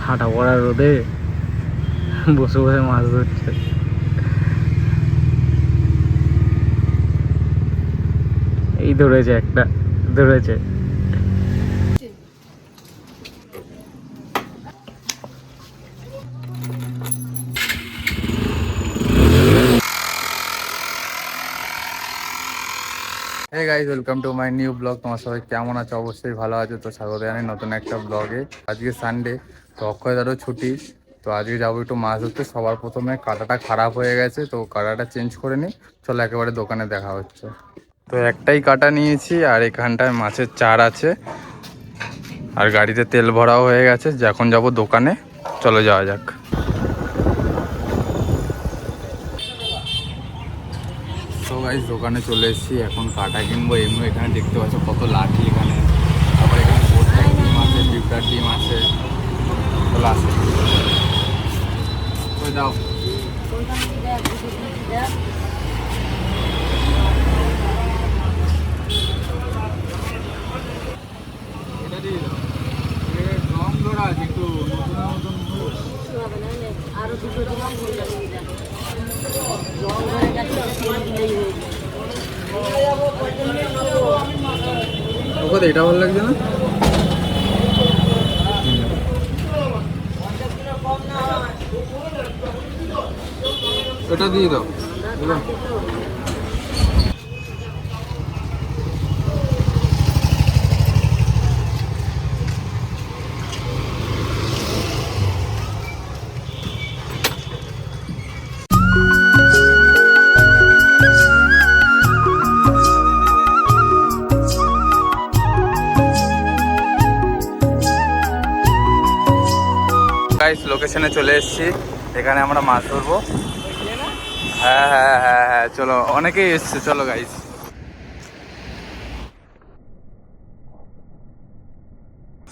ঠাটা পড়া রোদে বসে বসে মাছ ধরছে। এই ধরেছে একটা, ধরেছে। Hey guys, welcome to my new blog. তোমার সবাই কেমন আছো? অবশ্যই ভালো আছো। তো স্বাগত জানাই নতুন একটা ব্লগে। আজকে সানডে, তো অক্ষয়দারও ছুটি। তো আজকে যাবো একটু মাছ ধরতে। সবার প্রথমে কাঁটাটা খারাপ হয়ে গেছে, তো কাঁটাটা চেঞ্জ করে নিই। চলো একেবারে দোকানে দেখা হচ্ছে। তো একটাই কাঁটা নিয়েছি, আর এখানটায় মাছের চার আছে, আর গাড়িতে তেল ভরাও হয়ে গেছে। এখন যাবো দোকানে, চলো যাওয়া যাক। তো গাইস, দোকানে চলে এসেছি, এখন কাঁটা কিনবো। এমনি এখানে দেখতে পাচ্ছ কত লাঠি এখানে। তারপর এখানে পোস্টার ডিম আছে, পিঁপড়ার ডিম আছে। চলো আসে, ওই দাও। এটা দিয়ে দাও। রং ধরা আছে একটু নতুন নতুন। আরো দুটো রং ওকে, এটা ভালো লাগছে না। এটা দিয়ে দাও। গাইস, লোকেশনে চলে এসেছি। এখানে আমরা মাছ ধরবো। হ্যাঁ হ্যাঁ হ্যাঁ হ্যাঁ, চলো, অনেকেই এসছে, চলো গাইস।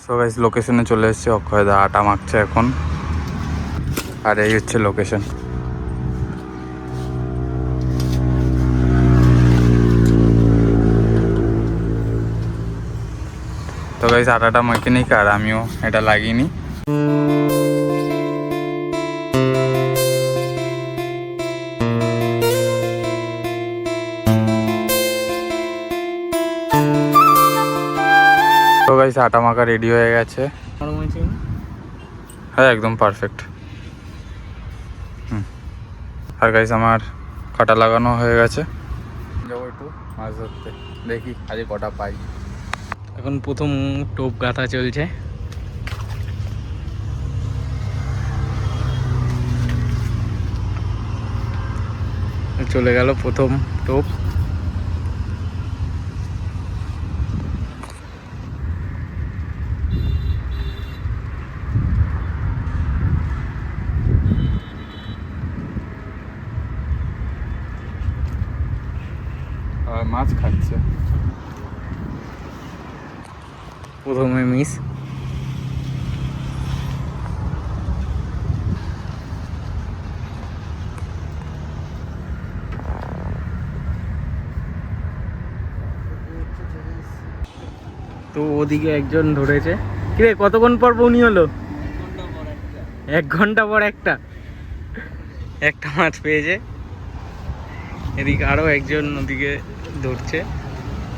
সো গাইস, লোকেশনে চলে এসেছি। অক্ষয়দা আটা মাখছে এখন, আর এই হচ্ছে লোকেশন। তো গাইস, আটাটা মেখে নিক, আর আমিও এটা লাগিয়ে নিই। তো গাইস, আটা মাখা রেডি হয়ে গেছে। হ্যাঁ, একদম পারফেক্ট। আর গাইস, আমার কাটা লাগানো হয়ে গেছে। যাবো একটু মাছ ধরতে, দেখি আজকে কটা পাই। এখন প্রথম টোপ গাঁথা চলছে। চলে গেল প্রথম টোপ। মাছ খাচ্ছে। প্রথমে মিস। তো ওদিকে একজন ধরেছে। কিরে, কতক্ষণ পর বউনি হলো? 1 ঘন্টা পর একটা একটা মাছ পেয়েছে। এদিকে আরো একজন ওদিকে ধরছে,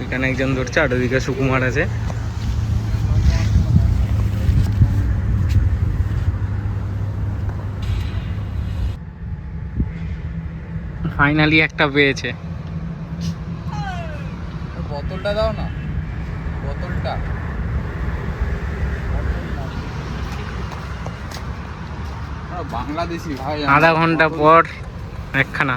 এখানে একজন ধরছে, আর ওদিকে সুকুমার আছে। ফাইনালি একটা পেয়েছে। বোতলটা দাও না, বোতলটা। বাংলাদেশি ভাই। আধা ঘন্টা পর একখানা।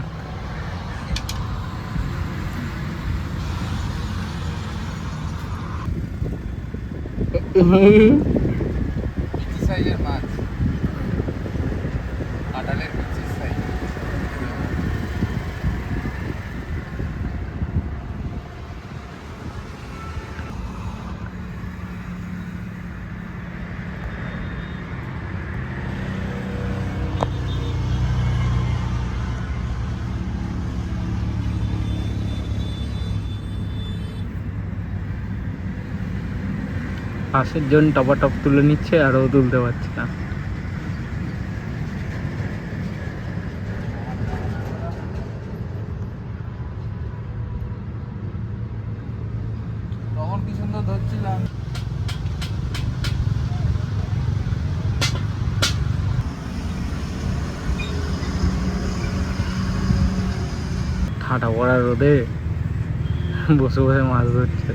সাইজের মাছ, কাঁটালের সাইজ। পাশের জন টপাটপ তুলে নিচ্ছে, আর ও তুলতে পারছে না। ঠাটা পড়া রোদে বসে বসে মাছ ধরছে।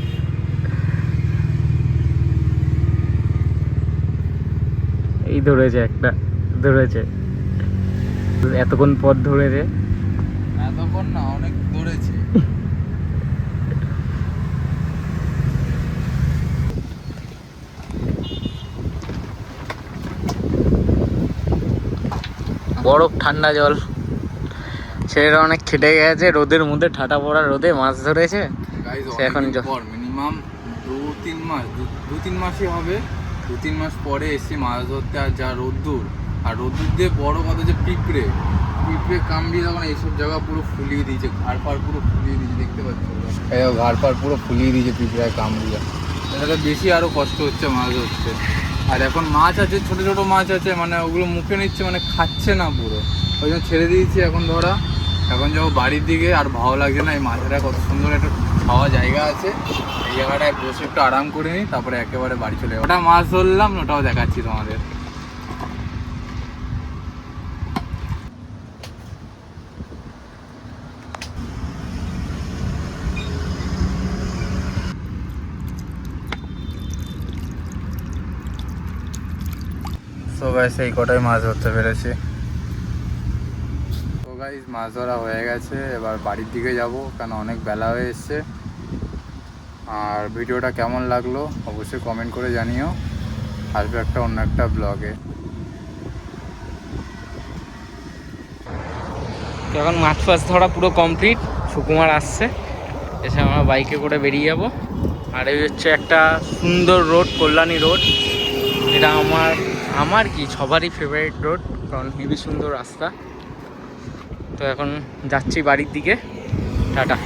এই ধরেছে একটা, ধরেছে এতক্ষণ পর ধরেছে। এতক্ষণ না, অনেক ধরেছে। বরফ ঠান্ডা জল, ছেলেরা অনেক খেটে গেছে রোদের মধ্যে, ঠাটা পড়া রোদে মাছ ধরেছে। সে এখন মিনিমাম 2-3 মাসই হবে, 2-3 মাস পরে এসে মাছ ধরতে। আর যা রোদ্দুর, আর রোদ্দুর দিয়ে বড় কথা যে পিঁপড়ে কামড়িয়ে তখন এইসব জায়গা পুরো ফুলিয়ে দিয়েছে, ঘাড় পাড় পুরো ফুলিয়ে দিয়েছে, দেখতে পাচ্ছ ঘাড় পাড় পুরো ফুলিয়ে দিয়েছে পিঁপড়ায় কামড়িয়ে। তাহলে বেশি আরো কষ্ট হচ্ছে মাছ ধরতে। আর এখন মাছ আছে, ছোট ছোট মাছ আছে, মানে ওগুলো মুখে নিচ্ছে, মানে খাচ্ছে না পুরো, ওই জন্য ছেড়ে দিয়েছি এখন ধরা। এখন যাবো বাড়ির দিকে, আর ভালো লাগছে না। এই মাছেরা কত সুন্দর একটা খাওয়া জায়গা আছে, এই জায়গাটায় বসে একটু আরাম করে নিই, তারপরে একেবারে বাড়ি চলে যাবো। ওটা মাছ ধরলাম, ওটাও দেখাচ্ছি তোমাদের। তো গাইস এই কটাই মাছ ধরতে পেরেছি। তো গাইস মাছ ধরা হয়ে গেছে, এবার বাড়ির দিকে যাব, কারণ অনেক বেলা হয়ে এসছে। আর ভিডিওটা কেমন লাগলো অবশ্যই কমেন্ট করে জানিও। আসবে একটা অন্য একটা ব্লগে। এখন মাছ ফাছ ধরা পুরো কমপ্লিট, সুকুমার আসছে, এসে আমরা বাইকে করে বেরিয়ে যাব। আর এই হচ্ছে একটা সুন্দর রোড, কল্যাণী রোড। এটা আমার কি সবারই ফেভারিট রোড, কারণ হেবি সুন্দর রাস্তা। তো এখন যাচ্ছি বাড়ির দিকে, টাটা।